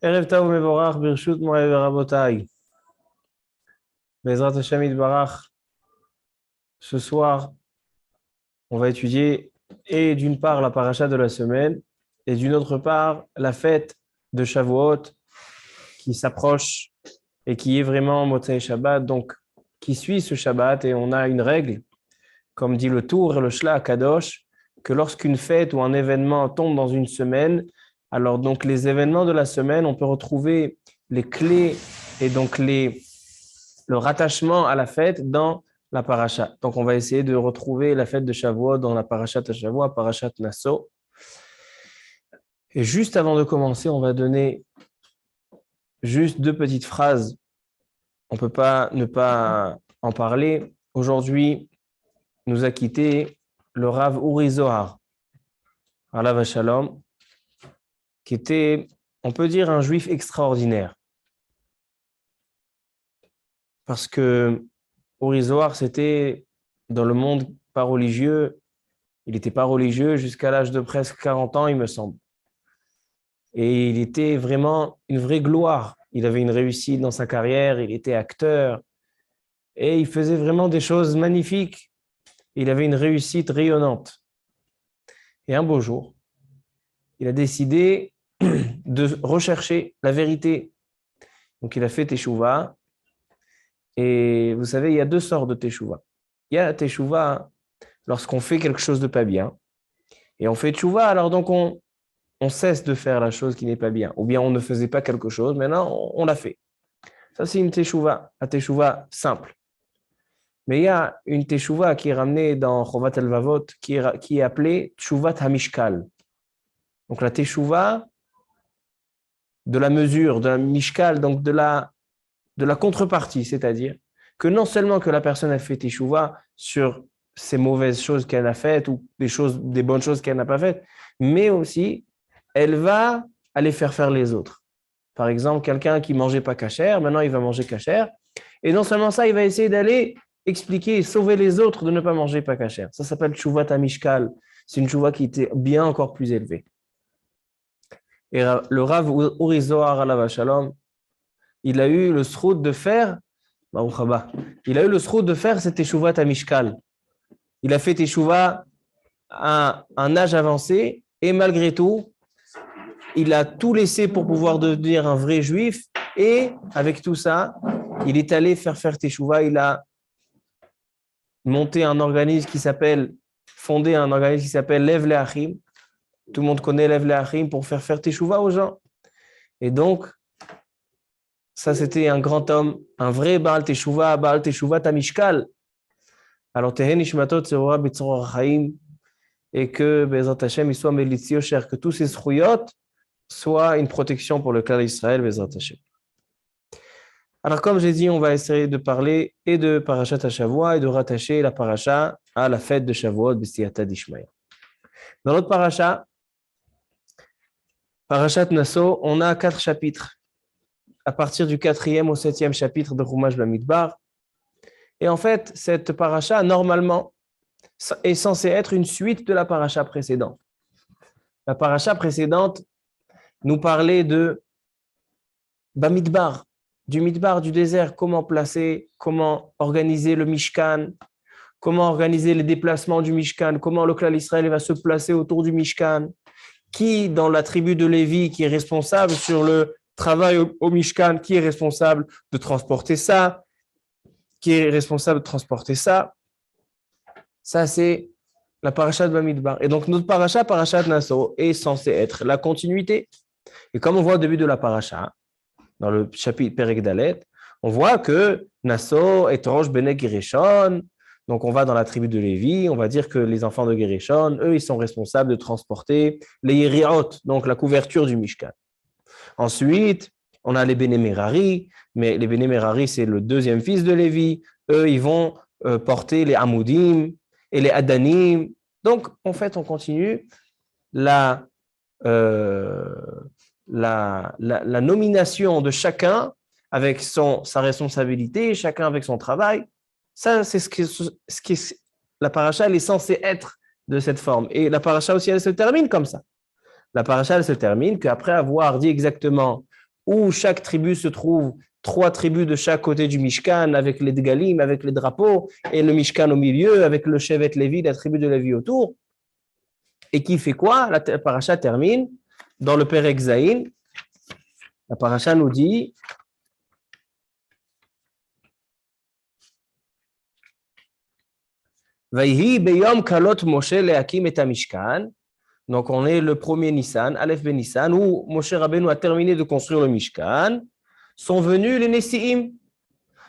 Erev Tov Mevorach, Birshut Moray Verabotai. Bezrat Hashem Yitbarach. Ce soir, on va étudier et d'une part la paracha de la semaine et d'une autre part la fête de Shavuot qui s'approche et qui est vraiment Motzei Shabbat, donc qui suit ce Shabbat. Et on a une règle, comme dit le Tour et le Shla Kadosh, que lorsqu'une fête ou un événement tombe dans une semaine, alors donc les événements de la semaine, on peut retrouver les clés et donc le rattachement à la fête dans la paracha. Donc on va essayer de retrouver la fête de Shavuot dans la parachat Shavuot, parachat Nasso. Et juste avant de commencer, on va donner juste deux petites phrases. On ne peut pas ne pas en parler. Aujourd'hui, nous a quitté le Rav Uri Zohar, alav shalom, qui était, on peut dire, un juif extraordinaire. Parce que Uri Zohar, c'était dans le monde pas religieux. Il n'était pas religieux jusqu'à l'âge de presque 40 ans, il me semble. Et il était vraiment une vraie gloire. Il avait une réussite dans sa carrière, il était acteur. Et il faisait vraiment des choses magnifiques. Il avait une réussite rayonnante. Et un beau jour, il a décidé de rechercher la vérité. Donc il a fait Teshuvah. Et vous savez, il y a deux sortes de Teshuvah. Il y a la Teshuvah lorsqu'on fait quelque chose de pas bien. Et on fait Teshuvah, alors donc on cesse de faire la chose qui n'est pas bien. Ou bien on ne faisait pas quelque chose, maintenant on l'a fait. Ça, c'est une Teshuvah, la Teshuvah simple. Mais il y a une Teshuvah qui est ramenée dans Chovat el-Vavot, qui est appelée Teshuvat HaMishkal. Donc la Teshuvah de la mesure, de la Mishkal, donc de la contrepartie, c'est-à-dire que non seulement que la personne a fait Teshuvah sur ces mauvaises choses qu'elle a faites ou des bonnes choses qu'elle n'a pas faites, mais aussi elle va aller faire les autres. Par exemple, quelqu'un qui ne mangeait pas kasher, maintenant il va manger kasher. Et non seulement ça, il va essayer d'aller expliquer et sauver les autres de ne pas manger pas kasher. Ça s'appelle Teshuvat HaMishkal. C'est une Teshuva qui était bien encore plus élevée. Et le Rav Uri Zohar alav shalom, il a eu le srout de faire, il a eu le srout de faire cette Teshuvat HaMishkal. Il a fait Teshuva à un âge avancé et malgré tout, il a tout laissé pour pouvoir devenir un vrai juif et avec tout ça, il est allé faire Teshuva. Il a monté un organisme fondé un organisme qui s'appelle Lev Leachim. Tout le monde connaît Lev Leachim pour faire Teshuva aux gens. Et donc, ça c'était un grand homme, un vrai Baal Teshuva Tamishkal. Alors, Tehen Nishmatot Tzorah B'Tzorah Chaim, et que Bezrat Hashem, il soit Melitzi cher, que tous ces zruyot soient une protection pour le clan d'Israël, Bezrat Hashem. Alors, comme j'ai dit, on va essayer de parler et de Parashat Shavuot et de rattacher la paracha à la fête de Shavuot, B'Siyata d'Ishmaël. Dans notre paracha, Parashat Nasso, on a 4 chapitres. À partir du 4e au 7e chapitre de Chumash Bamidbar. Et en fait, cette paracha, normalement, est censée être une suite de la paracha précédente. La paracha précédente nous parlait de Bamidbar, du Midbar, du désert, comment placer, comment organiser le Mishkan, comment organiser les déplacements du Mishkan, comment le clan d'Israël va se placer autour du Mishkan, qui dans la tribu de Lévi qui est responsable sur le travail au Mishkan, qui est responsable de transporter ça, qui est responsable de transporter ça. Ça, c'est la paracha de Bamidbar. Et donc, notre paracha, parachat Nasso, est censée être la continuité. Et comme on voit au début de la paracha, dans le chapitre Perek Dalet, on voit que Nasso est Rosh Bene Gereshon. Donc, on va dans la tribu de Lévi, on va dire que les enfants de Gereshon, eux, ils sont responsables de transporter les Yeriot, donc la couverture du Mishkan. Ensuite, on a les Bene Merari, mais les Bene Merari, c'est le deuxième fils de Lévi. Eux, ils vont porter les Amoudim et les Adanim. Donc, en fait, on continue la nomination de chacun avec sa responsabilité, chacun avec son travail. Ça, c'est ce qui la paracha, elle est censée être de cette forme. Et la paracha aussi, elle se termine comme ça. La paracha, elle se termine qu'après avoir dit exactement où chaque tribu se trouve, 3 tribus de chaque côté du Mishkan, avec les Dgalim, avec les drapeaux, et le Mishkan au milieu, avec le Shevet Lévi, la tribu de Lévi autour. Et qui fait quoi? La paracha termine dans le Perek Zayin. La paracha nous dit Vayhi beyom kalot Moshe leakim et Mishkan. Donc, on est le premier Nissan, Aleph Ben Nissan, où Moshe Rabbeinu a terminé de construire le Mishkan. Sont venus les Nessi'im.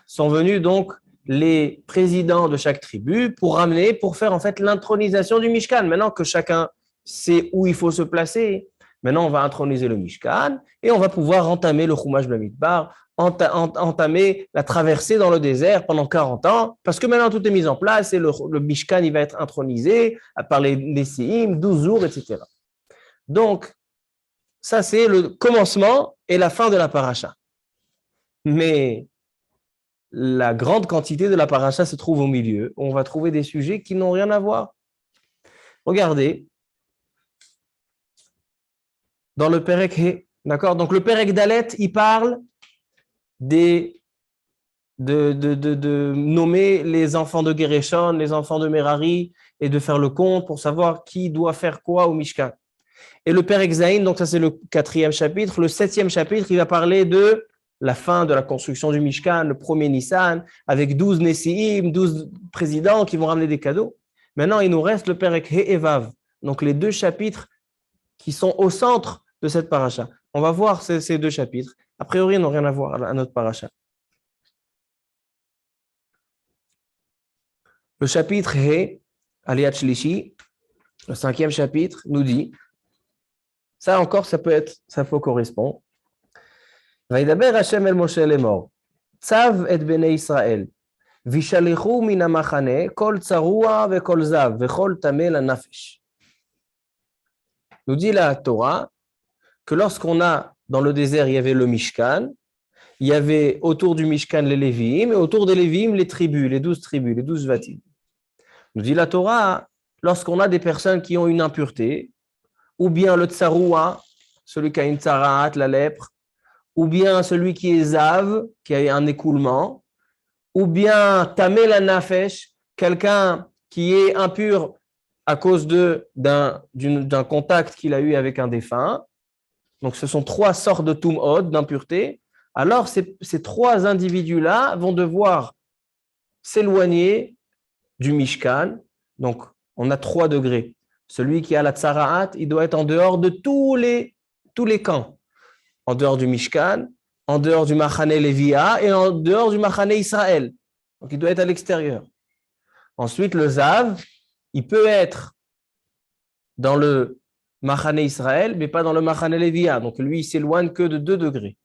Sont venus donc les présidents de chaque tribu pour ramener, pour faire en fait l'intronisation du Mishkan. Maintenant que chacun sait où il faut se placer, maintenant on va introniser le Mishkan et on va pouvoir entamer le Chumash Bamidbar, entamer la traversée dans le désert pendant 40 ans, parce que maintenant tout est mis en place et le Mishkan il va être intronisé par les Nessi'im, 12 jours, etc. Donc, ça c'est le commencement et la fin de la paracha. Mais la grande quantité de la paracha se trouve au milieu. On va trouver des sujets qui n'ont rien à voir. Regardez, dans le Perek He, d'accord? Donc le Perek Dalet, il parle de nommer les enfants de Gereshon, les enfants de Merari, et de faire le compte pour savoir qui doit faire quoi au Mishkan. Et le Perek Zayin, donc ça c'est le 4e chapitre. Le 7e chapitre, il va parler de la fin de la construction du Mishkan, le premier Nissan, avec 12 Nessi'im, 12 présidents qui vont ramener des cadeaux. Maintenant, il nous reste le Perek He et Vav, donc les 2 chapitres qui sont au centre de cette paracha. On va voir ces 2 chapitres. A priori, ils n'ont rien à voir à notre paracha. Le chapitre He, Aliyat Shlishi, le 5e chapitre, nous dit, ça encore, ça peut correspondre. וידבר השם אל משה לאמור, צב את בני ישראל, וישלחו מן המחנה כל צרוע וכל זב, וכל טמא לנפש. Nous dit la Torah que lorsqu'on a, dans le désert, il y avait le Mishkan, il y avait autour du Mishkan les Lévi'im, et autour des Lévi'im les tribus, les 12 tribus, les 12 vatim. Nous dit la Torah, lorsqu'on a des personnes qui ont une impureté, ou bien le tsaroua, celui qui a une tsaraat, la lèpre, ou bien celui qui est zav, qui a un écoulement, ou bien tamé la nafesh, quelqu'un qui est impur à cause d'un contact qu'il a eu avec un défunt. Donc ce sont 3 sortes de tum'od, d'impureté. Alors ces 3 individus-là vont devoir s'éloigner du Mishkan. Donc on a 3 degrés. Celui qui a la tsaraat, il doit être en dehors de tous les camps. En dehors du Mishkan, en dehors du Machane Lévia et en dehors du Machane Israël. Donc, il doit être à l'extérieur. Ensuite, le Zav, il peut être dans le Machane Israël, mais pas dans le Machane Lévia. Donc, lui, il s'éloigne que de 2 degrés.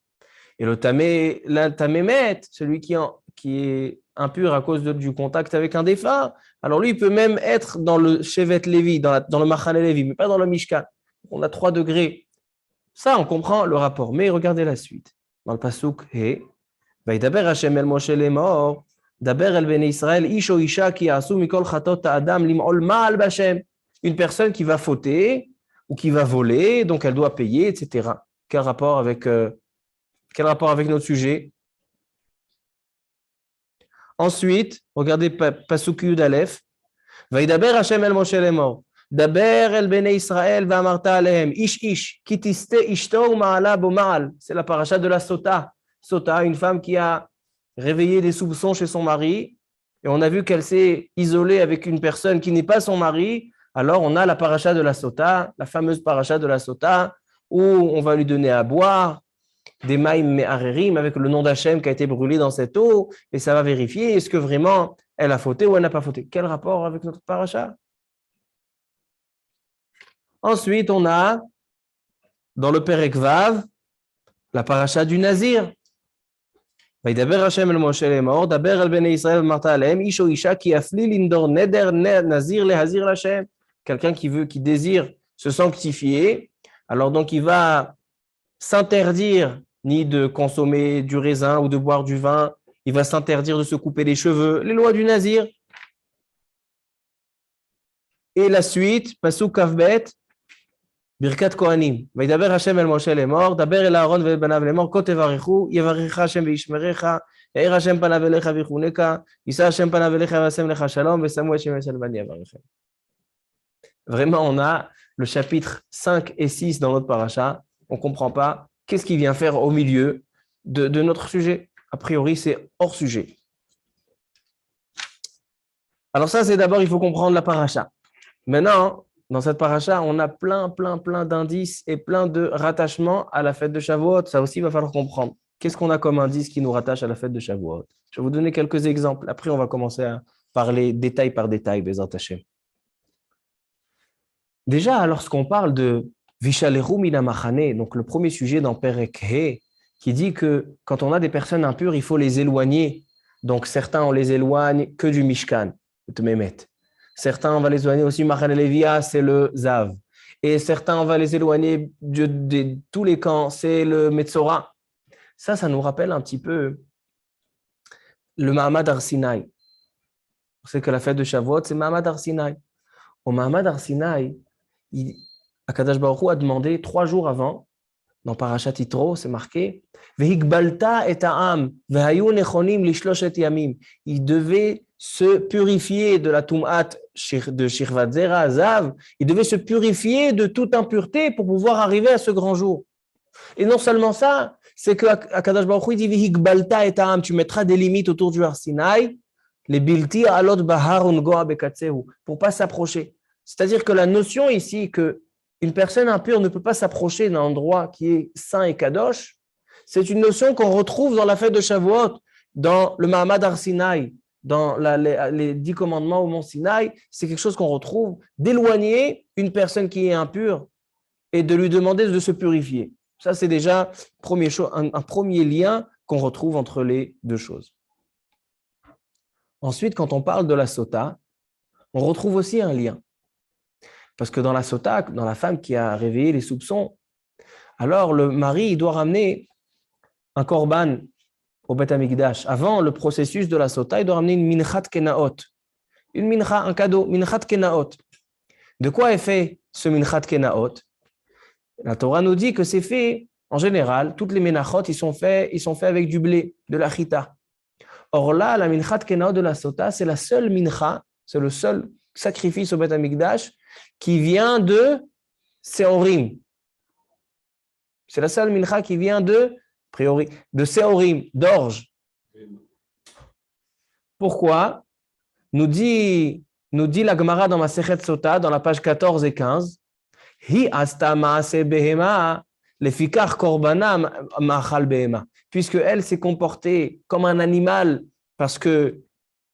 Et le Tamémet, celui qui est impur à cause du contact avec un défunt, alors lui, il peut même être dans le Shevet Lévi, dans le Machane Lévi, mais pas dans le Mishkan. On a 3 degrés. Ça, on comprend le rapport. Mais regardez la suite. Dans le pasuk He, Vaydaber Hashem el Moshe lemor, Daber el Bnei Israël, ish o isha ki asu mikol chatot ha'adam lim'ol ma'al b'Hashem. Une personne qui va fauter ou qui va voler, donc elle doit payer, etc. Quel rapport avec notre sujet? Ensuite, regardez pasuk Yud Aleph, Vaydaber Hashem el Moshe lemor. Daber el Bnei Israël v'amarta alehem ish ish ki tiste ishto ma'ala bo ma'al. C'est la paracha de la Sota. Sota, une femme qui a réveillé des soupçons chez son mari et on a vu qu'elle s'est isolée avec une personne qui n'est pas son mari. Alors on a la paracha de la Sota, la fameuse paracha de la Sota où on va lui donner à boire des maïm me'arerim avec le nom d'Hachem qui a été brûlé dans cette eau et ça va vérifier est-ce que vraiment elle a fauté ou elle n'a pas fauté. Quel rapport avec notre paracha? Ensuite, on a, dans le Perek Vav, la paracha du Nazir. Vaydaber Hashem el Moshe lemor, daber el Bnei Israël v'amarta alehem, ish o isha ki afli lindor neder nazir lehazir l'Hashem. Quelqu'un qui désire se sanctifier, alors donc il va s'interdire ni de consommer du raisin ou de boire du vin, il va s'interdire de se couper les cheveux, les lois du Nazir. Et la suite, pasuk kavbet, Birkat Kohanim. וידבר השם אל משה לאמור, דבר אל אהרון ואל בניו לאמור, כה תברכו, יברכך השם וישמרך, יאיר השם פניו אליך ויחונך, יישא השם פניו אליך וישם לך שלום, ושמו את שמש על בני יברכם. Vraiment, on a le chapitre 5 et 6 dans notre paracha. On ne comprend pas qu'est-ce qui vient faire au milieu de notre sujet. A priori, c'est hors sujet. Alors ça, c'est d'abord, il faut comprendre la paracha. Maintenant, dans cette paracha, on a plein d'indices et plein de rattachements à la fête de Shavuot. Ça aussi, il va falloir comprendre. Qu'est-ce qu'on a comme indice qui nous rattache à la fête de Shavuot? Je vais vous donner quelques exemples. Après, on va commencer à parler détail par détail, Bezrat Hashem. Déjà, lorsqu'on parle de Vishaleru mina machane, donc le premier sujet dans Perek He, qui dit que quand on a des personnes impures, il faut les éloigner. Donc certains, on les éloigne que du Mishkan, le Tmemet. Certains, on va les éloigner aussi, Machane Levia, c'est le Zav. Et certains, on va les éloigner de tous les camps, c'est le Metzora. Ça nous rappelle un petit peu le Mahamad Har Sinai. On sait que la fête de Shavuot, c'est Mahamad Har Sinai. Au Mahamad Har Sinai, Akadosh Baruch Hu a demandé 3 jours avant, dans Parashat Yitro, c'est marqué, Vehigbalta et ha'am, vehayu nechonim lishloshet yamim. Il devait se purifier de la Tum'at de Shirvat Zera, Zav. Il devait se purifier de toute impureté pour pouvoir arriver à ce grand jour. Et non seulement ça, c'est que Akadosh Baruch Hu dit Vehigbalta et ha'am, tu mettras des limites autour du Har Sinai, les bilti alot bahar ungoa bekatsehu, pour pas s'approcher. C'est-à-dire que la notion ici qu'une personne impure ne peut pas s'approcher d'un endroit qui est saint et kadosh, c'est une notion qu'on retrouve dans la fête de Shavuot, dans le Mahamad Har Sinai, dans les 10 commandements au mont Sinaï. C'est quelque chose qu'on retrouve, d'éloigner une personne qui est impure et de lui demander de se purifier. Ça, c'est déjà un premier lien qu'on retrouve entre les deux choses. Ensuite, quand on parle de la sota, on retrouve aussi un lien. Parce que dans la sota, dans la femme qui a réveillé les soupçons, alors le mari il doit ramener un korban au Beth Amikdash. Avant le processus de la sota, il doit ramener une minchat kenaot. Une mincha, un cadeau, minchat kenaot. De quoi est fait ce minchat kenaot? La Torah nous dit que c'est fait, en général, toutes les menachot, ils sont faits avec du blé, de la chita. Or là, la minchat kenaot de la sota, c'est la seule mincha, c'est le seul sacrifice au Beth Amikdash qui vient de Seorim. C'est la seule mincha qui vient de Seorim, d'orge. Pourquoi? Nous dit la Gemara dans Masechet Sota, dans la page 14 et 15, Hi asta maase behema, lefikach korbana machal behema. Puisque elle s'est comportée comme un animal, parce que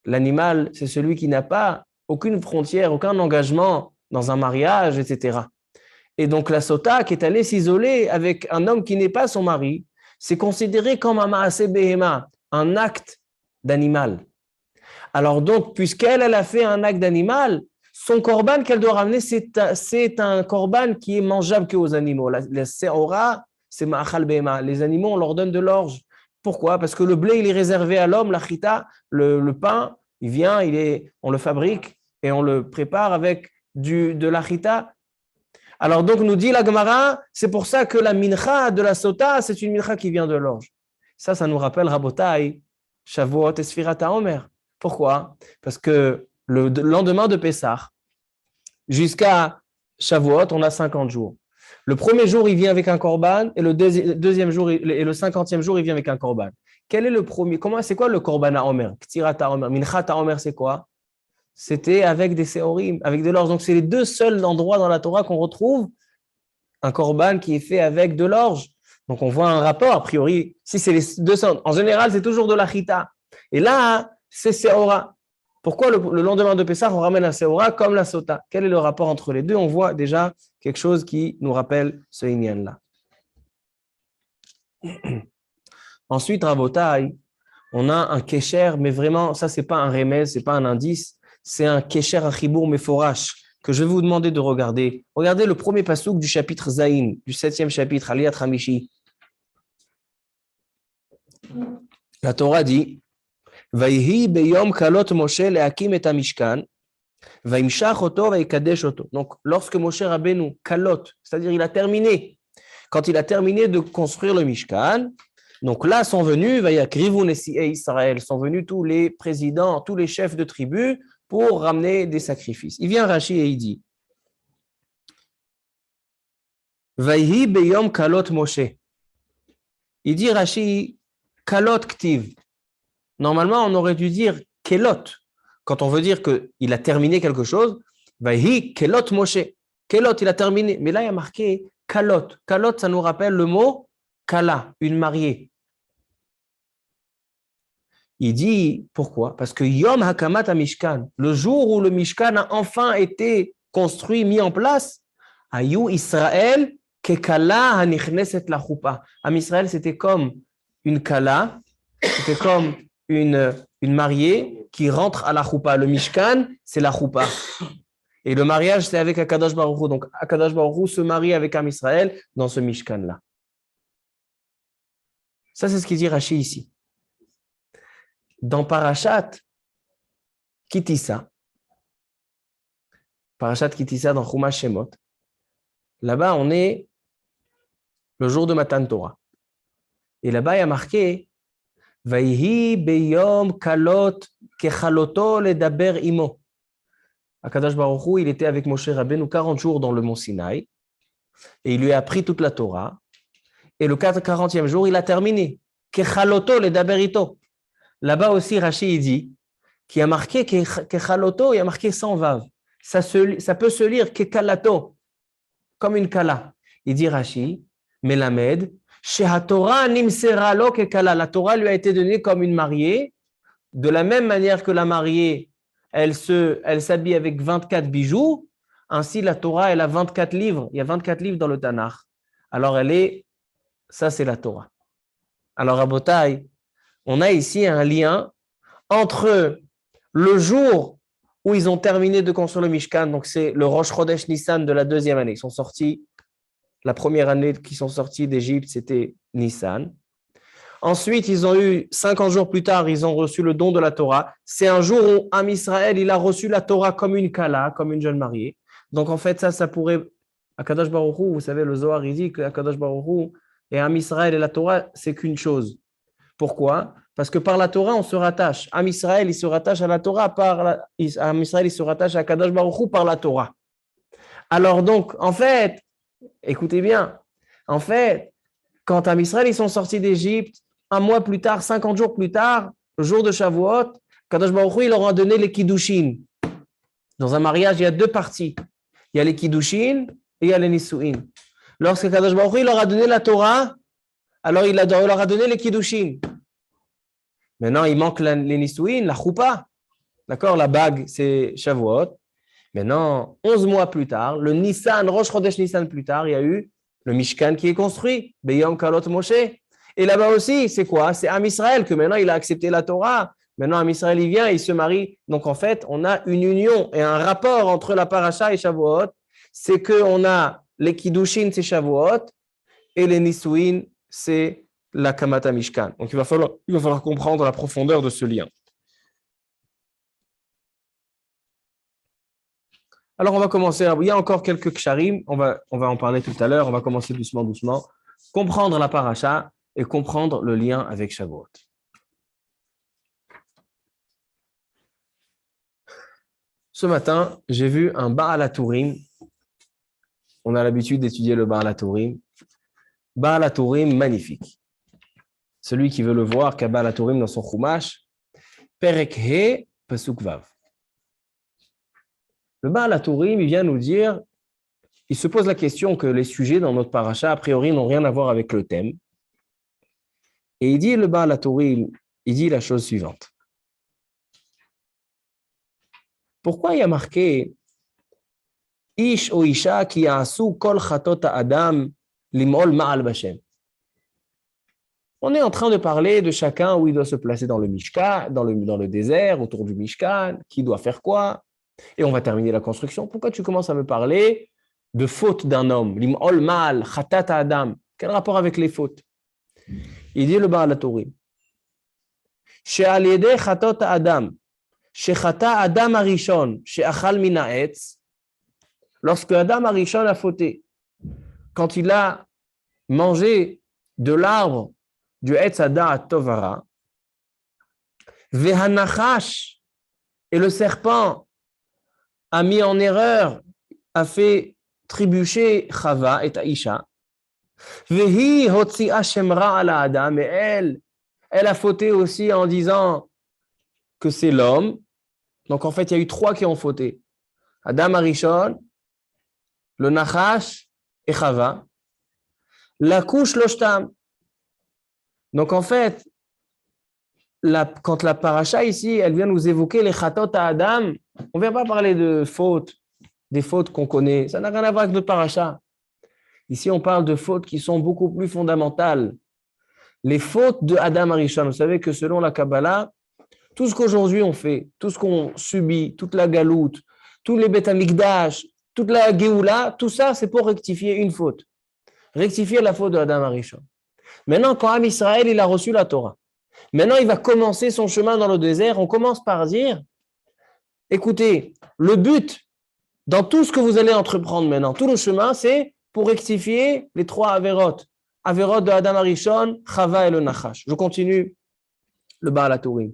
l'animal, c'est celui qui n'a pas aucune frontière, aucun engagement dans un mariage, etc. Et donc la sota qui est allée s'isoler avec un homme qui n'est pas son mari, c'est considéré comme un maaseh behema, un acte d'animal. Alors donc, puisqu'elle a fait un acte d'animal, son korban qu'elle doit ramener, c'est un korban qui est mangeable que aux animaux. La seora, c'est ma'achal behema. Les animaux, on leur donne de l'orge. Pourquoi? Parce que le blé, il est réservé à l'homme, la chita, le pain, il vient, on le fabrique et on le prépare avec de la chita. Alors donc nous dit la Gemara, c'est pour ça que la mincha de la sota, c'est une mincha qui vient de l'orge. Ça nous rappelle Rabotai, Shavuot et Sfirat HaOmer. Pourquoi? Parce que le lendemain de Pessah, jusqu'à Shavuot, on a 50 jours. Le premier jour, il vient avec un korban, et le deuxième jour, et le 50e jour, il vient avec un korban. Quel est le premier? C'est quoi le korban HaOmer? Ktirat HaOmer, Minchat HaOmer, c'est quoi? C'était avec des séorim, avec de l'orge. Donc, c'est les deux seuls endroits dans la Torah qu'on retrouve un korban qui est fait avec de l'orge. Donc, on voit un rapport, a priori. Si c'est les deux seuls, en général, c'est toujours de la chita. Et là, c'est seora. Pourquoi le lendemain de Pessah, on ramène un seora comme la sota? Quel est le rapport entre les deux? On voit déjà quelque chose qui nous rappelle ce inyan-là. Ensuite, Rabotai, on a un kesher, mais vraiment, ça, c'est pas un remez, c'est pas un indice. C'est un Kesher Achibour Meforash que je vais vous demander de regarder. Regardez le premier pasouk du chapitre Zayin, du 7e chapitre, Aliyat Hamishi. La Torah dit Vayhi beyom kalot Moshe lehakim et hamishkan Vaimshach oto vaikadesh oto. Donc, lorsque Moshe Rabbeinu kalot, c'est-à-dire il a terminé, quand il a terminé de construire le Mishkan, donc là sont venus, Vayakrivu Nesi'ei Israël, sont venus tous les présidents, tous les chefs de tribus pour ramener des sacrifices. Il vient Rashi et il dit Vayhi beyom kalot Moshe. Il dit Rashi, kalot ktiv. Normalement, on aurait dû dire kelot. Quand on veut dire qu'il a terminé quelque chose, Vayhi kelot Moshe. Kelot, il a terminé. Mais là, il y a marqué kalot. Kalot, ça nous rappelle le mot kala, une mariée. Il dit, pourquoi? Parce que Yom Hakamat Mishkan, le jour où le Mishkan a enfin été construit, mis en place, Ayu Israël kekala hanichneset la choupa. Am Israël, c'était comme une kala, c'était comme une mariée qui rentre à la choupa. Le Mishkan, c'est la choupa. Et le mariage, c'est avec Akadosh Baruch Hu. Donc, Akadosh Baruch Hu se marie avec Am Israël dans ce Mishkan-là. Ça, c'est ce qu'il dit Rashi ici. Dans Parashat Kitissa, dans Chumash Shemot, là-bas, on est le jour de Matan Torah. Et là-bas, il y a marqué Vayhi beyom kalot kechaloto ledaber imo. Akadosh Baruch Hu, il était avec Moshe Rabbeinu 40 jours dans le mont Sinaï et il lui a appris toute la Torah. Et le 40e jour, il a terminé. Kechaloto ledaber ito. Là-bas aussi, Rashi dit qu'il y a marqué kechaloto, il y a marqué sans vav. Ça peut se lire kekalato, comme une kala. Il dit Rashi, Melamed, shehatorah nimsera lo kekala. La Torah lui a été donnée comme une mariée, de la même manière que la mariée, elle s'habille avec 24 bijoux, ainsi la Torah, elle a 24 livres. Il y a 24 livres dans le Tanakh. Alors ça c'est la Torah. Alors à Botaï, on a ici un lien entre le jour où ils ont terminé de construire le Mishkan, donc c'est le Rosh Chodesh Nissan de la deuxième année. Ils sont sortis, la première année qu'ils sont sortis d'Égypte, c'était Nissan. Ensuite, ils ont eu 50 jours plus tard, ils ont reçu le don de la Torah. C'est un jour où Am Israël, il a reçu la Torah comme une kala, comme une jeune mariée. Donc en fait, ça pourrait... Akadosh Baruch Hu, vous savez, le Zohar, il dit que Akadosh Baruch Hu et Am Israël et la Torah, c'est qu'une chose. Pourquoi? Parce que par la Torah, on se rattache. Am Israël, il se rattache à la Torah Am Israël, il se rattache à Kadosh Baruch Hu par la Torah. Alors donc, en fait, écoutez bien, en fait, quand Am Israël, ils sont sortis d'Égypte, un mois plus tard, 50 jours plus tard, le jour de Shavuot, Kadosh Baruch Hu, il leur a donné les Kiddushin. Dans un mariage, il y a deux parties. Il y a les Kiddushin et il y a les Nisuin. Lorsque Kadosh Baruch Hu, il leur a donné la Torah, alors il leur a donné les Kiddushin. Maintenant, il manque les Nisuin, la Choupa. D'accord, la bague, c'est Shavuot. Maintenant, 11 mois plus tard, le Nissan, Rosh Chodesh Nissan plus tard, il y a eu le Mishkan qui est construit, Beyom Kalot Moshe. Et là-bas aussi, c'est quoi? C'est Am Israël que maintenant il a accepté la Torah. Maintenant, Am Israël, il vient, il se marie. Donc, en fait, on a une union et un rapport entre la Paracha et Shavuot. C'est qu'on a les Kiddushin, c'est Shavuot, et les Nisuin, c'est la Kamata Mishkan. Donc, il va falloir comprendre la profondeur de ce lien. Alors, on va commencer. Il y a encore quelques ksharim. On va en parler tout à l'heure. On va commencer doucement. Comprendre la paracha et comprendre le lien avec Shavuot. Ce matin, j'ai vu un Baal HaTurim. On a l'habitude d'étudier le Baal HaTurim. Baal HaTurim magnifique. Celui qui veut le voir, qu'a Baal HaTurim dans son Chumash, Perek He Pasuk Vav. Le Baal HaTurim, il vient nous dire, il se pose la question que les sujets dans notre paracha, a priori, n'ont rien à voir avec le thème. Et il dit, le Baal HaTurim, il dit la chose suivante. Pourquoi il y a marqué Ish ou Isha ki ya'asu kol chatot Adam limol ma'al Bashem? On est en train de parler de chacun où il doit se placer dans le Mishkan, dans le désert, autour du Mishkan, qui doit faire quoi. Et on va terminer la construction. Pourquoi tu commences à me parler de faute d'un homme? Limol ma'al chatat Adam. Quel rapport avec les fautes? Il dit le Baal HaTurim. She'al yedei chatot Adam. Shechata Adam Arishon, she'achal min ha'etz, lorsque Adam Arishon a fauté, quand il a mangé de l'arbre du Etz Hada'at Tovara, Vehanachash, et le serpent a mis en erreur, a fait trébucher Chava et Aïcha. Vehi hotzi'a shemra ala Adam, et elle a fauté aussi en disant que c'est l'homme. Donc en fait, il y a eu trois qui ont fauté. Adam Arishon, le Nachash et Chava. La couche loshtam. Donc en fait, quand la paracha ici, elle vient nous évoquer les chatot à Adam, on ne vient pas parler de fautes, des fautes qu'on connaît. Ça n'a rien à voir avec notre paracha. Ici, on parle de fautes qui sont beaucoup plus fondamentales. Les fautes de Adam Arishon. Vous savez que selon la Kabbalah, tout ce qu'aujourd'hui on fait, tout ce qu'on subit, toute la galoute, tous les Beth Amikdash, toute la Géoula, tout ça, c'est pour rectifier une faute. Rectifier la faute de Adam Arishon. Maintenant, quand Am Israël, il a reçu la Torah, maintenant, il va commencer son chemin dans le désert. On commence par dire, écoutez, le but dans tout ce que vous allez entreprendre maintenant, tout le chemin, c'est pour rectifier les trois Averot. Averot de Adam Arishon, Chava et le Nachash. Je continue le Baal HaTurim.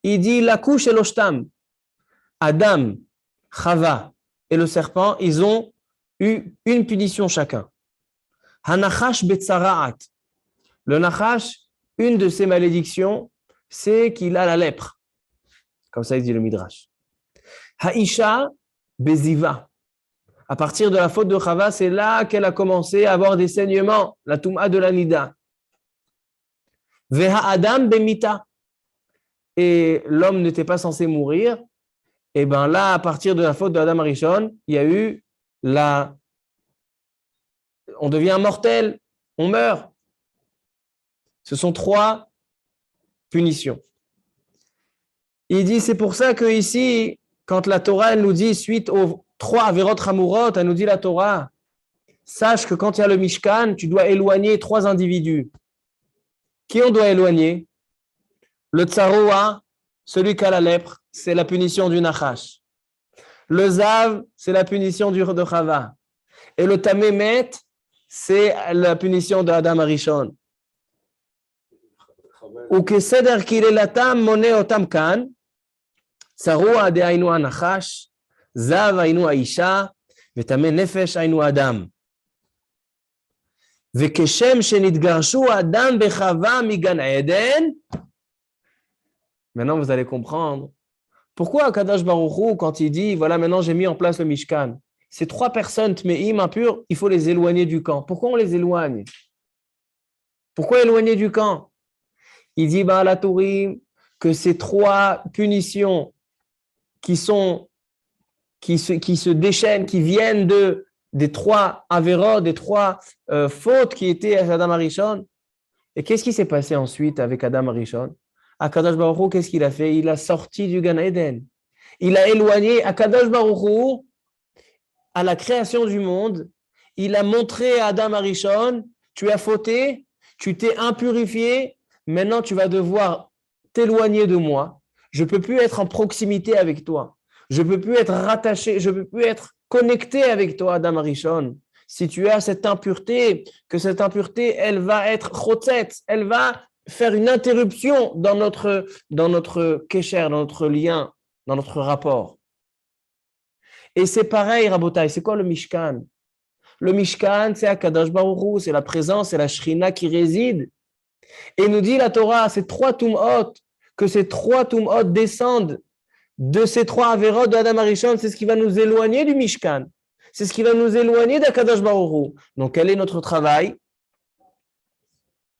Il dit, la couche et l'oshtam. Adam, Chava et le serpent, ils ont eu une punition chacun. Hanachash betzaraat. Le Nachash, une de ses malédictions, c'est qu'il a la lèpre. Comme ça, il dit le Midrash. Haïcha beziva. À partir de la faute de Chava, c'est là qu'elle a commencé à avoir des saignements, la touma de la nida. Veha Adam bemita. Et l'homme n'était pas censé mourir. Et bien là, à partir de la faute de Adam Arishon, il y a eu on devient mortel, on meurt. Ce sont trois punitions. Il dit, c'est pour ça que ici, quand la Torah elle nous dit, suite aux trois Averot Hamurot, elle nous dit la Torah, sache que quand il y a le Mishkan, tu dois éloigner trois individus. Qui on doit éloigner? Le Tsaroua, celui qui a la lèpre, c'est la punition du Nachash. Le Zav, c'est la punition de Chava. Et le Tamémet, c'est la punition de Adam Arishon. וכסדר קללתם מונה אותם כאן, צרוע דהיינו הנחש, זב היינו האישה, וטמא נפש היינו אדם. וכשם שנתגרשו אדם וחווה מגן עדן, maintenant vous allez comprendre pourquoi Akadosh Baruch Hu, quand il dit, voilà maintenant j'ai mis en place le Mishkan, ces trois personnes tmeim impures, il faut les éloigner du camp. Pourquoi on les éloigne? Pourquoi éloigner du camp? Il dit Baal HaTurim que ces trois punitions qui se déchaînent, qui viennent des trois Averot, des trois fautes qui étaient à Adam Arishon. Et qu'est-ce qui s'est passé ensuite avec Adam Arishon? Akadosh Baruch Hu, qu'est-ce qu'il a fait? Il a sorti du Gan Eden. Il a éloigné Akadosh Baruch Hu à la création du monde. Il a montré à Adam Arishon, tu as fauté, tu t'es impurifié. Maintenant, tu vas devoir t'éloigner de moi. Je ne peux plus être en proximité avec toi. Je ne peux plus être rattaché, je ne peux plus être connecté avec toi, Adam Arishon. Si tu as cette impureté, que cette impureté, elle va être chotzetz, elle va faire une interruption dans notre kesher, dans notre lien, dans notre rapport. Et c'est pareil, Rabotai, c'est quoi le Mishkan? Le Mishkan, c'est Akadosh Baruch Hu, c'est la présence, c'est la Shrina qui réside. Et nous dit la Torah, ces trois Tum'ot, que ces trois Tum'ot descendent de ces trois Averot de Adam Arishon, c'est ce qui va nous éloigner du Mishkan. C'est ce qui va nous éloigner d'Akadosh Baruch Hu. Donc, quel est notre travail?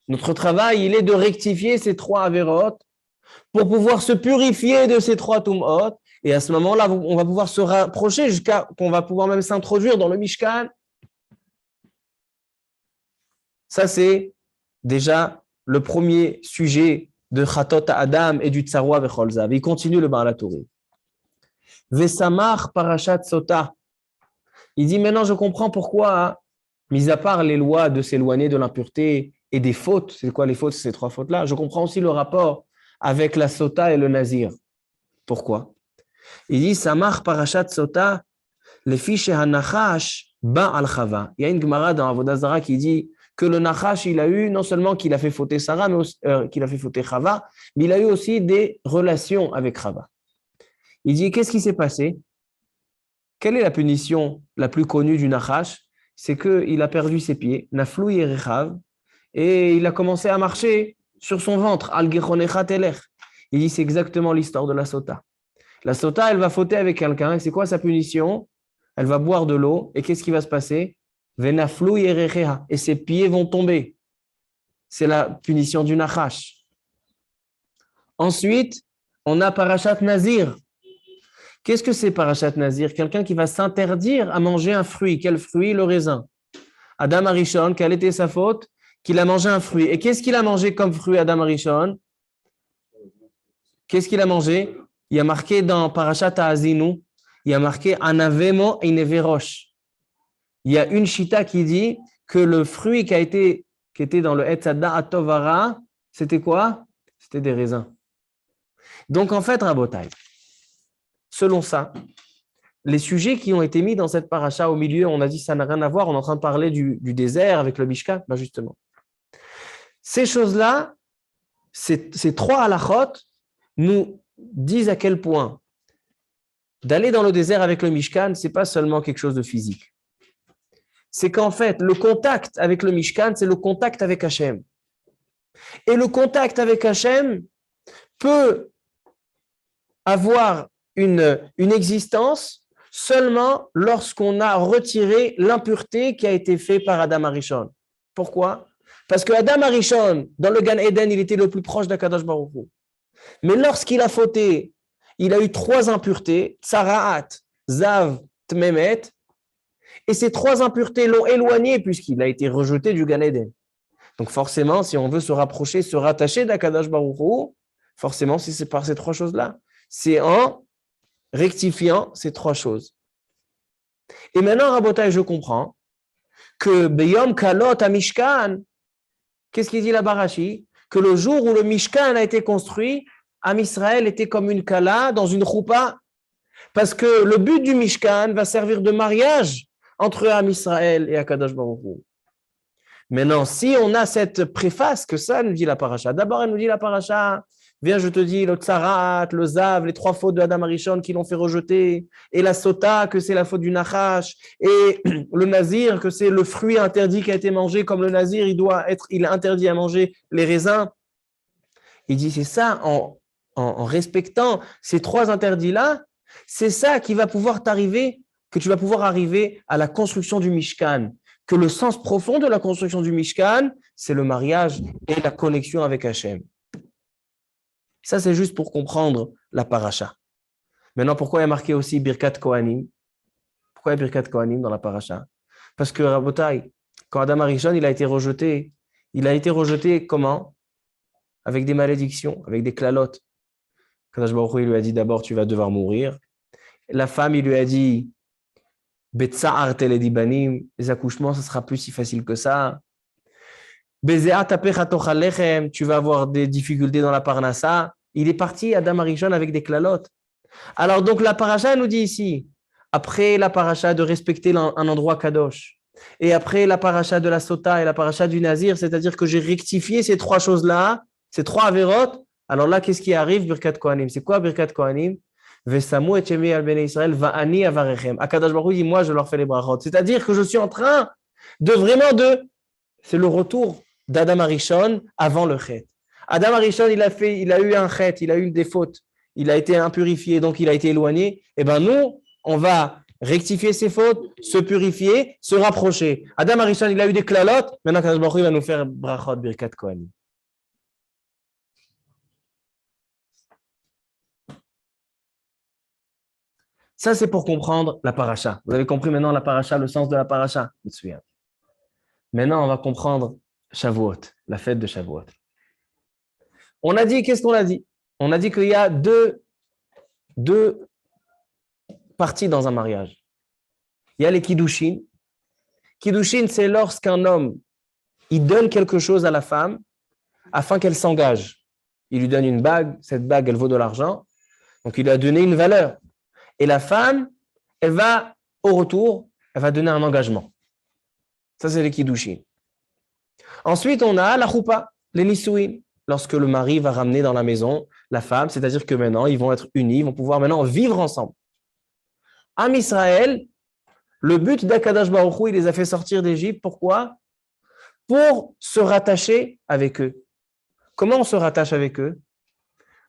Notre travail, il est de rectifier ces trois Averot pour pouvoir se purifier de ces trois Tum'ot. Et à ce moment-là, on va pouvoir se rapprocher jusqu'à qu'on va pouvoir même s'introduire dans le Mishkan. Ça, c'est déjà le premier sujet de Chatot Adam et du Tsaroua Vechol Zav. Il continue le Baal HaTurim. Vesamach Parashat Sota. Il dit maintenant je comprends pourquoi, mis à part les lois de s'éloigner de l'impureté et des fautes, c'est quoi les fautes, ces trois fautes-là, je comprends aussi le rapport avec la Sota et le Nazir. Pourquoi? Il dit Samar Parashat Sota, les fiches Hanachash ba al Chava. Il y a une Gemara dans Avodah Zarah qui dit que le Nachash, il a eu non seulement qu'il a fait fauter Sarah, mais aussi, qu'il a fait fauter Chava, mais il a eu aussi des relations avec Chava. Il dit qu'est-ce qui s'est passé? Quelle est la punition la plus connue du Nachash? C'est qu'il a perdu ses pieds, Naflou Yerechav, et il a commencé à marcher sur son ventre, Al Gechonecha Telech. Il dit c'est exactement l'histoire de la Sota. La Sota, elle va fauter avec quelqu'un, et c'est quoi sa punition? Elle va boire de l'eau, et qu'est-ce qui va se passer? Venaflou Yerecheha, et ses pieds vont tomber. C'est la punition du Nachash. Ensuite, on a Parashat Nazir. Qu'est-ce que c'est Parashat Nazir? Quelqu'un qui va s'interdire à manger un fruit. Quel fruit? Le raisin. Adam Arishon, quelle était sa faute? Qu'il a mangé un fruit. Et qu'est-ce qu'il a mangé comme fruit, Adam Arishon? Qu'est-ce qu'il a mangé? Il y a marqué dans Parashat Ha'azinu, il y a marqué Anavemo Ineverosh. Il y a une chita qui dit que le fruit qui était dans le Etzada Atovara, c'était quoi? C'était des raisins. Donc en fait, Rabotai, selon ça, les sujets qui ont été mis dans cette paracha au milieu, on a dit ça n'a rien à voir, on est en train de parler du désert avec le Mishkan, ben justement. Ces choses-là, ces trois halachot nous disent à quel point d'aller dans le désert avec le Mishkan, ce n'est pas seulement quelque chose de physique. C'est qu'en fait, le contact avec le Mishkan, c'est le contact avec Hachem. Et le contact avec Hachem peut avoir une existence seulement lorsqu'on a retiré l'impureté qui a été faite par Adam Arishon. Pourquoi? Parce que Adam Arishon, dans le Gan Eden, il était le plus proche d'Akadosh Baruch Hu. Mais lorsqu'il a fauté, il a eu trois impuretés, Tsaraat, Zav, Tmemet, et ces trois impuretés l'ont éloigné puisqu'il a été rejeté du Gan Eden. Donc forcément, si on veut se rapprocher, se rattacher d'Akadosh Baruch Hu, forcément, si c'est par ces trois choses-là, c'est en rectifiant ces trois choses. Et maintenant, Rabotai, je comprends que Beyom Kalot à Mishkan, qu'est-ce qu'il dit la Barashi? Que le jour où le Mishkan a été construit, Am Israël était comme une kala dans une choupa, parce que le but du Mishkan va servir de mariage entre Am Israël et Akadosh Baruch Hu. Maintenant, si on a cette préface que ça nous dit la paracha, d'abord elle nous dit la paracha, viens je te dis le tsarat, le zav, les trois fautes de Adam Arishon qui l'ont fait rejeter, et la sota que c'est la faute du nachash, et le nazir que c'est le fruit interdit qui a été mangé, comme le nazir il est interdit à manger les raisins. Il dit c'est ça, en respectant ces trois interdits-là, c'est ça qui va pouvoir t'arriver, que tu vas pouvoir arriver à la construction du Mishkan. Que le sens profond de la construction du Mishkan, c'est le mariage et la connexion avec Hachem. Ça, c'est juste pour comprendre la paracha. Maintenant, pourquoi il y a marqué aussi Birkat Kohanim? Pourquoi il y a Birkat Kohanim dans la paracha? Parce que, Rabotai, quand Adam Arishon, il a été rejeté comment? Avec des malédictions, avec des klalotes. Kadosh Baruch Hu, il lui a dit d'abord, tu vas devoir mourir. La femme, il lui a dit, Betsa'ar teledibanim, les accouchements, ce sera plus si facile que ça. Bezeat apechat tochalechem, tu vas avoir des difficultés dans la parnassa. Il est parti, Adam Arishon, avec des klalotes. Alors, donc, la paracha nous dit ici, après la paracha de respecter un endroit kadosh, et après la paracha de la sota et la paracha du nazir, c'est-à-dire que j'ai rectifié ces trois choses-là, ces trois avérotes, alors là, qu'est-ce qui arrive? Birkat Kohanim. C'est quoi Birkat Kohanim? Vesamu et Shemi al Bnei Israël va'ani avarechem. Akadosh Baruch Hu dit, moi, je leur fais les brachot. C'est-à-dire que je suis en train c'est le retour d'Adam Arishon avant le chet. Adam Arishon, il a eu un chet, il a eu des fautes, il a été impurifié, donc il a été éloigné. Et bien nous, on va rectifier ses fautes, se purifier, se rapprocher. Adam Arishon, il a eu des klalotes, maintenant Akadosh Baruch Hu va nous faire brachot, Birkat Kohanim. Ça, c'est pour comprendre la paracha. Vous avez compris maintenant la paracha, le sens de la paracha? Maintenant, on va comprendre Shavuot, la fête de Shavuot. On a dit, qu'est-ce qu'on a dit? On a dit qu'il y a deux parties dans un mariage. Il y a les kiddushin. Kiddushin, c'est lorsqu'un homme, il donne quelque chose à la femme afin qu'elle s'engage. Il lui donne une bague, cette bague, elle vaut de l'argent. Donc, il lui a donné une valeur. Et la femme, elle va, au retour, elle va donner un engagement. Ça, c'est les kiddushin. Ensuite, on a la choupa, les nisouin. Lorsque le mari va ramener dans la maison la femme, c'est-à-dire que maintenant, ils vont être unis, ils vont pouvoir maintenant vivre ensemble. Am Israël, le but d'Akadash Baruch Hu, il les a fait sortir d'Égypte. Pourquoi? Pour se rattacher avec eux. Comment on se rattache avec eux?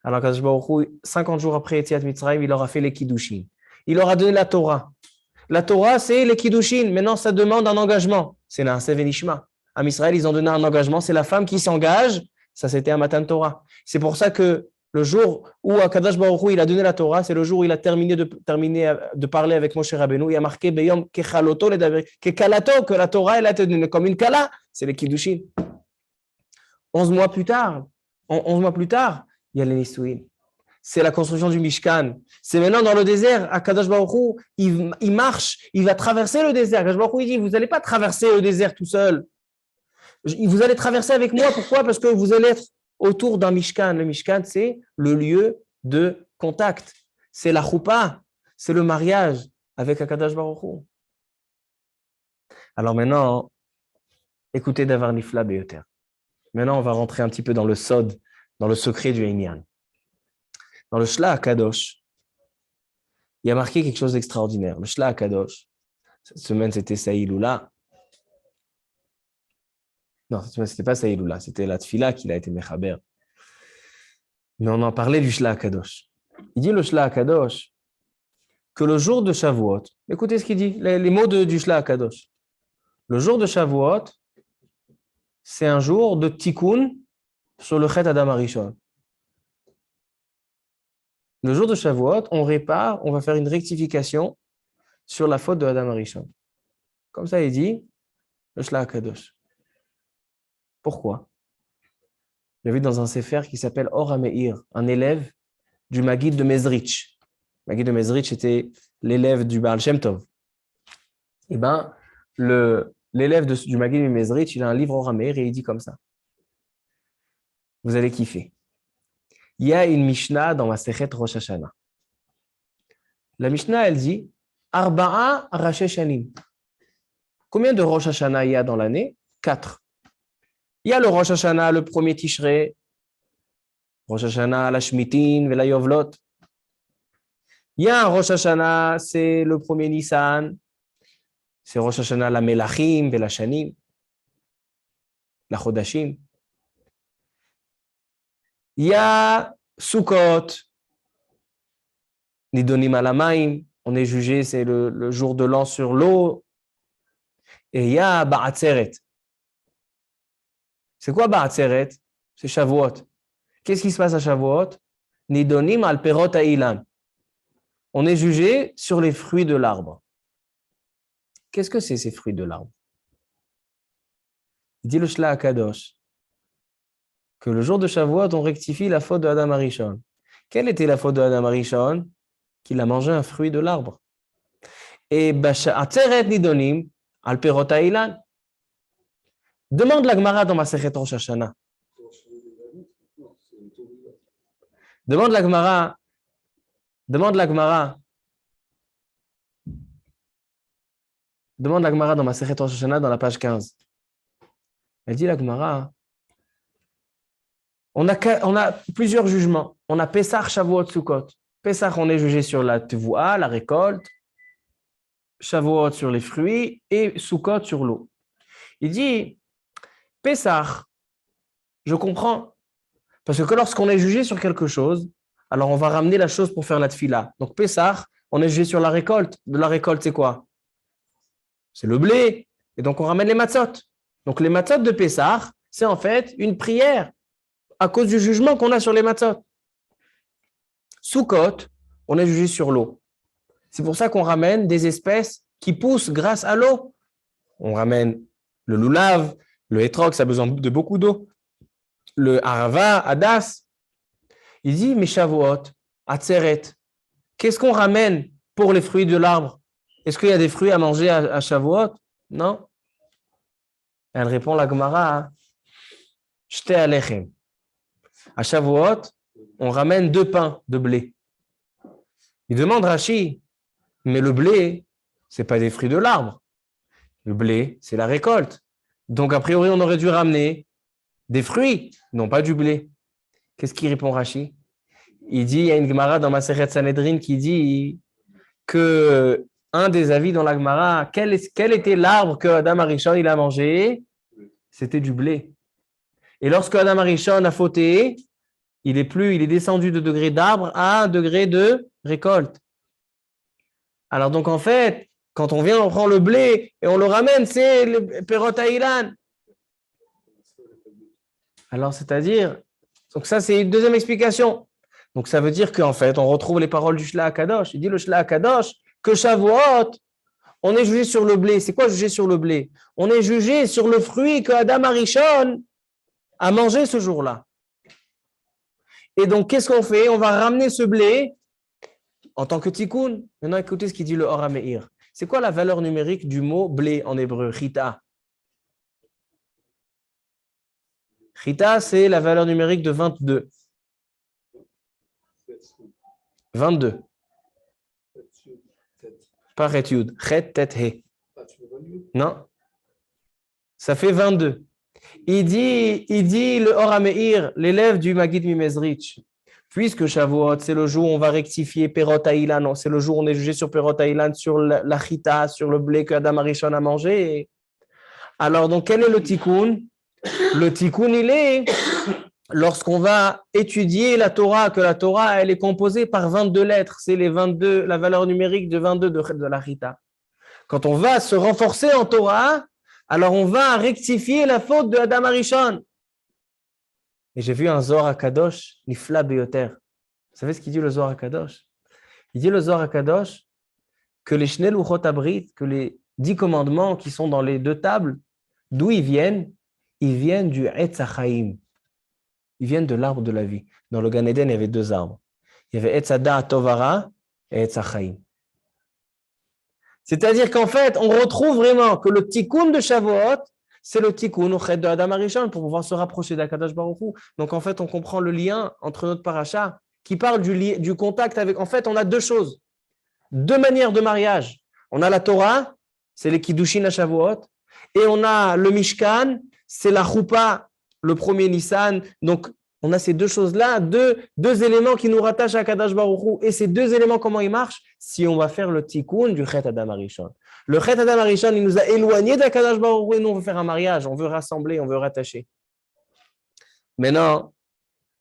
Alors, Akadash Baruch Hu, 50 jours après Yetziat Mitzrayim, il leur a fait les kiddushin. Il leur a donné la Torah. La Torah, c'est les kiddushin. Maintenant, ça demande un engagement. C'est Na'aseh Venishma. Am Israël, ils ont donné un engagement. C'est la femme qui s'engage. Ça, c'était un Matan Torah. C'est pour ça que le jour où Akadosh Baruch Hu, il a donné la Torah, c'est le jour où il a terminé de parler avec Moshe Rabbeinu. Il a marqué Beyom Kechaloto Kekalato, que la Torah, elle a été donnée comme une kala. C'est les kiddushin. 11 mois plus tard, il y a les Nisouin. C'est la construction du Mishkan. C'est maintenant dans le désert. Akadosh Baruch Hu, il marche, il va traverser le désert. Akadosh Baruch Hu, il dit, vous n'allez pas traverser le désert tout seul. Vous allez traverser avec moi. Pourquoi? Parce que vous allez être autour d'un Mishkan. Le Mishkan, c'est le lieu de contact. C'est la choupa. C'est le mariage avec Akadosh Baruch Hu. Alors maintenant, écoutez Davar Nifla Beyoter. Maintenant, on va rentrer un petit peu dans le sod, dans le secret du Inyan. Dans le Shla HaKadosh, il y a marqué quelque chose d'extraordinaire. Le Shla HaKadosh, cette semaine, c'était Saïloula. Non, cette semaine, ce n'était pas Saïloula, c'était la Tfila qu'il a été Mechaber. Mais on en parlait du Shla HaKadosh. Il dit le Shla HaKadosh que le jour de Shavuot, écoutez ce qu'il dit, les mots du Shla HaKadosh. Le jour de Shavuot, c'est un jour de Tikkun sur le Chet Adam Harishon. Le jour de Shavuot, on répare, on va faire une rectification sur la faute de Adam Harishon. Comme ça, il dit le Shla HaKadosh. Pourquoi? J'ai vu dans un sefer qui s'appelle Or HaMeir, un élève du Maguid de Mezrich. Maguid de Mezrich était l'élève du Baal Shem Tov. Eh bien, l'élève du Maguid de Mezrich, il a un livre Or HaMeir et il dit comme ça. Vous allez kiffer. Il y a une Mishnah dans ma Sechet Rosh Hashanah. La Mishnah, elle dit Arba'a Rashi Shanim. Combien de Rosh Hashanah il y a dans l'année? 4. Il y a le Rosh Hashanah, le premier Tishrei, Rosh Hashanah, la Shmitin, la Yovlot. Il y a un Rosh Hashanah, c'est le premier Nissan, c'est Rosh Hashanah, la Melachim, la Shanim, la Chodashim. Il y a Sukkot, Nidonim Alamaim, on est jugé, c'est le jour de l'an sur l'eau. Et il y a Ba'atzeret. C'est quoi Ba'atzeret? C'est Shavuot. Qu'est-ce qui se passe à Shavuot? Nidonim al perot ha'ilan. On est jugé sur les fruits de l'arbre. Qu'est-ce que c'est ces fruits de l'arbre? Il dit le Shla HaKadosh que le jour de Shavuot, on rectifie la faute de Adam Harishon. Quelle était la faute de Adam Harishon? Qu'il a mangé un fruit de l'arbre. Et Ba'atzeret nidonim al perot ha'ilan. Demande la Gemara dans ma Sechet Rosh Hashanah. Demande la Gemara dans ma Sechet Rosh Hashanah dans la page 15. Elle dit la Gemara, on a plusieurs jugements. On a Pesach, Shavuot, Sukkot. Pesach, on est jugé sur la tevoua, la récolte. Shavuot sur les fruits et Sukkot sur l'eau. Il dit, Pesach, je comprends. Parce que lorsqu'on est jugé sur quelque chose, alors on va ramener la chose pour faire la tfila. Donc Pesach, on est jugé sur la récolte. De la récolte, c'est quoi? C'est le blé. Et donc on ramène les matzot. Donc les matzot de Pesach, c'est en fait une prière à cause du jugement qu'on a sur les matzot. Sukkot, on est jugé sur l'eau. C'est pour ça qu'on ramène des espèces qui poussent grâce à l'eau. On ramène le loulav, le hétrog, ça a besoin de beaucoup d'eau. Le harava, hadas. Il dit, mais Shavuot, Atzeret, qu'est-ce qu'on ramène pour les fruits de l'arbre? Est-ce qu'il y a des fruits à manger à Shavuot? Non. Elle répond, la Gemara, Shte alechem. À Shavuot, on ramène 2 pains de blé. Il demande Rashi, mais le blé, ce n'est pas des fruits de l'arbre. Le blé, c'est la récolte. Donc, a priori, on aurait dû ramener des fruits, non pas du blé. Qu'est-ce qu'il répond Rashi? Il dit, il y a une Gemara dans Masechet Sanhedrin qui dit que un des avis dans la Gemara, quel était l'arbre que Adam Arishon il a mangé? C'était du blé. Et lorsque Adam Arishon a fauté, il est descendu de degré d'arbre à un degré de récolte. Alors donc en fait, quand on vient, on prend le blé et on le ramène, c'est le Perot Haïlan. Alors c'est-à-dire, donc ça c'est une deuxième explication. Donc ça veut dire qu'en fait, on retrouve les paroles du Shla HaKadosh. Il dit le Shla HaKadosh que Shavuot, on est jugé sur le blé. C'est quoi juger sur le blé? On est jugé sur le fruit que Adam Arishon a mangé ce jour-là. Et donc, qu'est-ce qu'on fait? On va ramener ce blé en tant que tikkun. Maintenant, écoutez ce qu'il dit le Or HaMeir. C'est quoi la valeur numérique du mot blé en hébreu? Chita. Chita, c'est la valeur numérique de 22. 22. Pas Chet Yud. Chet Tet He. Non. Ça fait 22. Il dit le Or HaMeir, l'élève du Maggid Mimezrich, puisque Shavuot, c'est le jour où on va rectifier Perot Haïlan, c'est le jour où on est jugé sur Perot Haïlan, sur la chita, sur le blé que Adam Arishon a mangé. Alors, donc, quel est le tikkun? Le tikkun, il est lorsqu'on va étudier la Torah, que la Torah, elle est composée par 22 lettres, c'est les 22, la valeur numérique de 22 de la chita. Quand on va se renforcer en Torah, alors on va rectifier la faute de Adam Arishon. Et j'ai vu un Zohar HaKadosh, Nifla Beyoter. Vous savez ce qu'il dit le Zohar HaKadosh? Il dit le Zohar HaKadosh que les Shnei Luchot Abrit, que les 10 commandements qui sont dans les 2 tables, d'où ils viennent? Ils viennent du Etz HaChaim. Ils viennent de l'arbre de la vie. Dans le Gan Eden, il y avait 2 arbres. Il y avait Etz HaDa'at Tovara et Etz HaChaim. C'est-à-dire qu'en fait, on retrouve vraiment que le tikkun de Shavuot, c'est le tikkun au chet de Adam Arishon pour pouvoir se rapprocher d'Akadosh Baruch Hu. Donc en fait, on comprend le lien entre notre paracha qui parle du contact avec. En fait, on a 2 choses, 2 manières de mariage. On a la Torah, c'est les Kiddushin à Shavuot, et on a le Mishkan, c'est la Choupa, le premier Nissan. Donc on a ces 2 choses-là, deux éléments qui nous rattachent à Akadosh Baruch Hu. Et ces 2 éléments, comment ils marchent? Si on va faire le tikkun du Chet Adam Arishon. Le Chet Adam Arishon, il nous a éloignés d'Akadosh Baruch Hu et nous, on veut faire un mariage, on veut rassembler, on veut rattacher. Maintenant,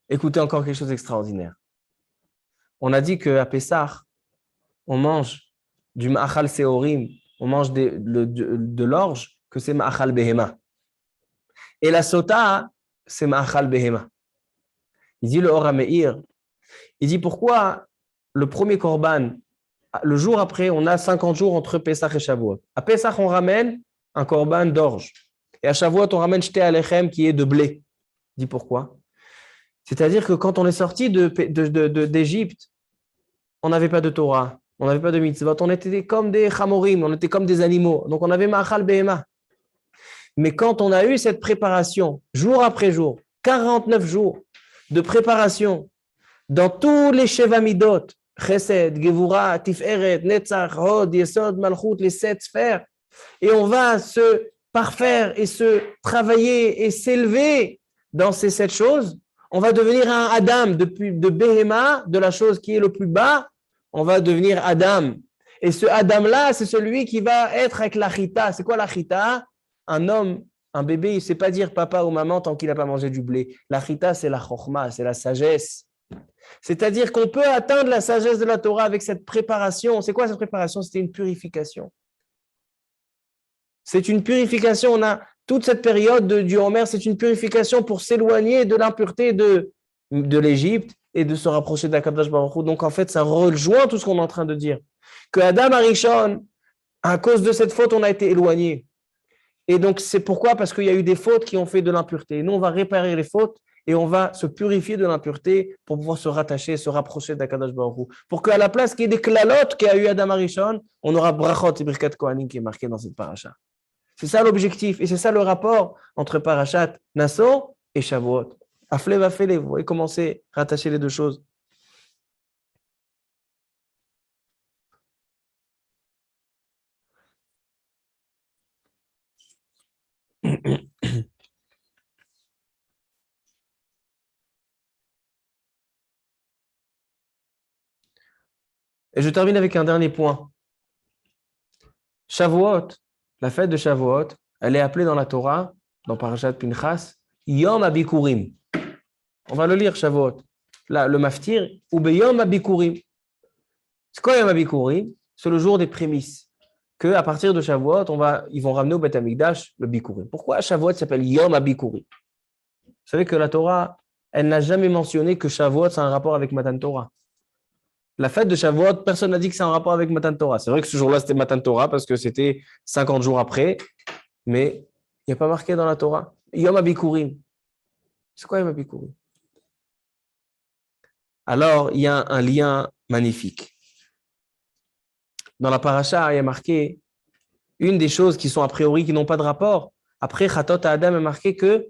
écoutez encore quelque chose d'extraordinaire. On a dit qu'à Pessah, on mange du Ma'achal Seorim, on mange de l'orge, que c'est Ma'achal Behema. Et la Sota, c'est Ma'achal Behema. Il dit le Or HaMeir, il dit pourquoi le premier korban, le jour après, on a 50 jours entre Pessah et Shavuot. À Pessah, on ramène un korban d'orge. Et à Shavuot, on ramène Shte Alechem qui est de blé. Il dit pourquoi? C'est-à-dire que quand on est sorti d'Égypte, on n'avait pas de Torah, on n'avait pas de mitzvot, on était comme des chamorim, on était comme des animaux. Donc on avait Ma'achal Behema. Mais quand on a eu cette préparation, jour après jour, 49 jours, de préparation dans tous les Sheva Midot, Chesed, Gevura, Tiferet, Netzach, Hod, Yesod, Malchut, les 7 sphères, et on va se parfaire et se travailler et s'élever dans ces 7 choses, on va devenir un Adam de Behema, de la chose qui est le plus bas, on va devenir Adam. Et ce Adam-là, c'est celui qui va être avec la chita. C'est quoi la chita? Un homme, un bébé, il ne sait pas dire papa ou maman tant qu'il n'a pas mangé du blé. La chita, c'est la chokhma, c'est la sagesse. C'est-à-dire qu'on peut atteindre la sagesse de la Torah avec cette préparation. C'est quoi cette préparation? C'était une purification. C'est une purification. On a toute cette période du Homer, c'est une purification pour s'éloigner de l'impureté de l'Égypte et de se rapprocher d'Akadosh Baruch Hu. Donc en fait, ça rejoint tout ce qu'on est en train de dire. Que Adam Arishon, à cause de cette faute, on a été éloigné. Et donc, c'est pourquoi? Parce qu'il y a eu des fautes qui ont fait de l'impureté. Nous, on va réparer les fautes et on va se purifier de l'impureté pour pouvoir se rattacher, se rapprocher d'Akadosh Baruch Hu. Pour qu'à la place qu'il y ait des klalotes qu'il y a eu Adam Arishon, on aura brachot et birkat kohanim qui est marqué dans cette paracha. C'est ça l'objectif et c'est ça le rapport entre parachat Nasso et Shavuot. Afle va fele, vous voyez comment c'est rattacher les 2 choses. Et je termine avec un dernier point. Shavuot, la fête de Shavuot, elle est appelée dans la Torah, dans Parashat Pinchas, Yom Abikurim. On va le lire, Shavuot. Là, le maftir, ou Yom Abikurim. C'est quoi Yom Abikurim? C'est le jour des prémices. Que à partir de Shavuot, ils vont ramener au Beth Amikdash le Bikurim. Pourquoi Shavuot s'appelle Yom Abikurim? Vous savez que la Torah, elle n'a jamais mentionné que Shavuot, c'est un rapport avec Matan Torah. La fête de Shavuot, personne n'a dit que c'est un rapport avec Matan Torah. C'est vrai que ce jour-là, c'était Matan Torah parce que c'était 50 jours après, mais il n'y a pas marqué dans la Torah. Yom Abikurim. C'est quoi Yom Abikurim? Alors, il y a un lien magnifique. Dans la paracha, il y a marqué une des choses qui sont a priori qui n'ont pas de rapport. Après, Chatot à Adam a marqué que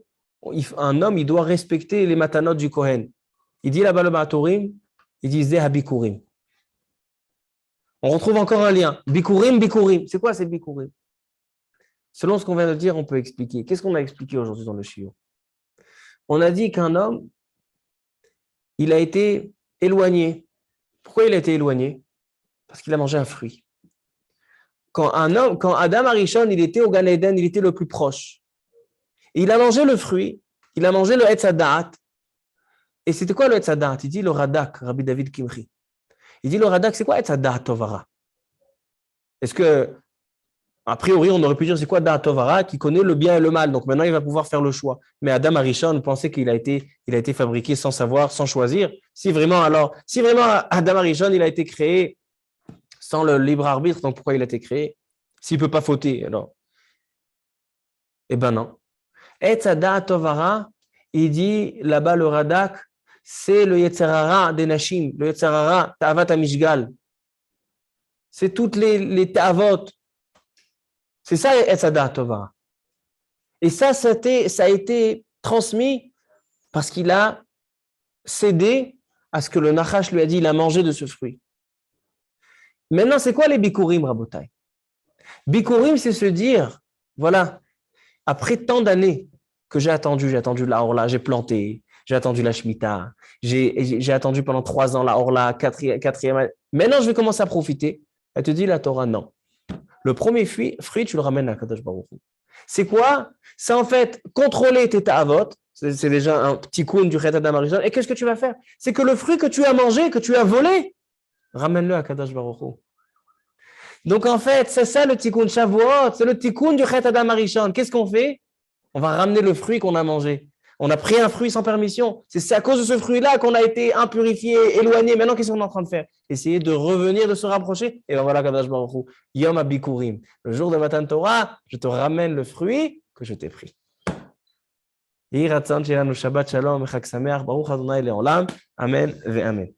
un homme, il doit respecter les matanot du Kohen. Il dit là-bas le Ma'atorim, il dit Zeh Bikurim. On retrouve encore un lien. Bikurim, Bikurim. C'est quoi ces Bikurim? Selon ce qu'on vient de dire, on peut expliquer. Qu'est-ce qu'on a expliqué aujourd'hui dans le Shiur? On a dit qu'un homme, il a été éloigné. Pourquoi il a été éloigné? Parce qu'il a mangé un fruit. Quand Adam Arishon, il était au Gan Eden, il était le plus proche. Et il a mangé le fruit, il a mangé le Etz Hadat. Et c'était quoi le Etz Hadat? Il dit le Radak, Rabbi David Kimchi. Il dit le Radak, c'est quoi Etz Hadat Tovara? Est-ce que, a priori, on aurait pu dire c'est quoi Da'at Tovara qui connaît le bien et le mal. Donc maintenant, il va pouvoir faire le choix. Mais Adam Arishon pensait qu'il a été fabriqué sans savoir, sans choisir. Si vraiment Adam Arishon, il a été créé sans le libre arbitre, donc pourquoi il a été créé? S'il ne peut pas fauter, alors. Eh ben non. Etz Hadat Tovara, il dit là-bas le Radak, c'est le Yetzerara des Nashim, le Yetzerara Ta'avat Amishgal. C'est toutes les Ta'avot. C'est ça Etz Hadat Tovara. Et ça a été transmis parce qu'il a cédé à ce que le Nachash lui a dit, il a mangé de ce fruit. Maintenant, c'est quoi les Bikurim, Rabotai? Bikurim, c'est se dire, voilà, après tant d'années que j'ai attendu la Orla, j'ai planté, j'ai attendu la Shemitah, j'ai attendu pendant 3 ans la Orla, quatrième. Maintenant, je vais commencer à profiter. Elle te dit, la Torah, non. Le premier fruit, tu le ramènes à Kadosh Baruch Hu. C'est quoi? C'est en fait contrôler tes ta'avot. C'est déjà un petit coup du Chet Adam Arishon. Et qu'est-ce que tu vas faire? C'est que le fruit que tu as mangé, que tu as volé, ramène-le à Kadosh Baruch Hu. Donc en fait, c'est ça le tikkun Shavuot, c'est le tikkun du Chet Adam Arishon. Qu'est-ce qu'on fait? On va ramener le fruit qu'on a mangé. On a pris un fruit sans permission. C'est à cause de ce fruit-là qu'on a été impurifié, éloigné. Maintenant, qu'est-ce qu'on est en train de faire? Essayer de revenir, de se rapprocher. Et ben voilà, Kadosh Baruch Hu, Yom Abikurim. Le jour de Matan Torah, je te ramène le fruit que je t'ai pris. Yhi Ratzon, Shabbat Shalom, Chag Sameach, Baruch Adonai Leolam. Amen ve Amen.